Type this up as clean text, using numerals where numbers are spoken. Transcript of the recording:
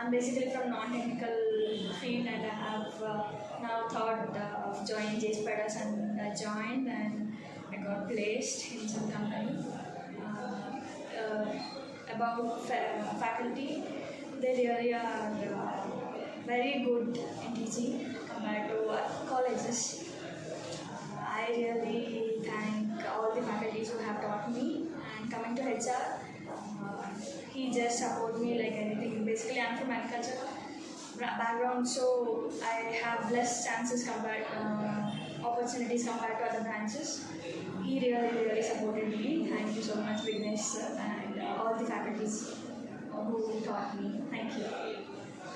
I'm basically from non-technical field, and I have now thought of joining JSPIDERS, and I joined and I got placed in some company. About faculty, they really are very good in teaching compared to colleges. I really thank all the faculties who have taught me, and coming to HR, he just supported me like anything. Basically, I'm from agriculture background, so I have less chances compared opportunities compared to other branches. He really supported me. Thank you so much, Vignesh sir, and all the faculties who taught me.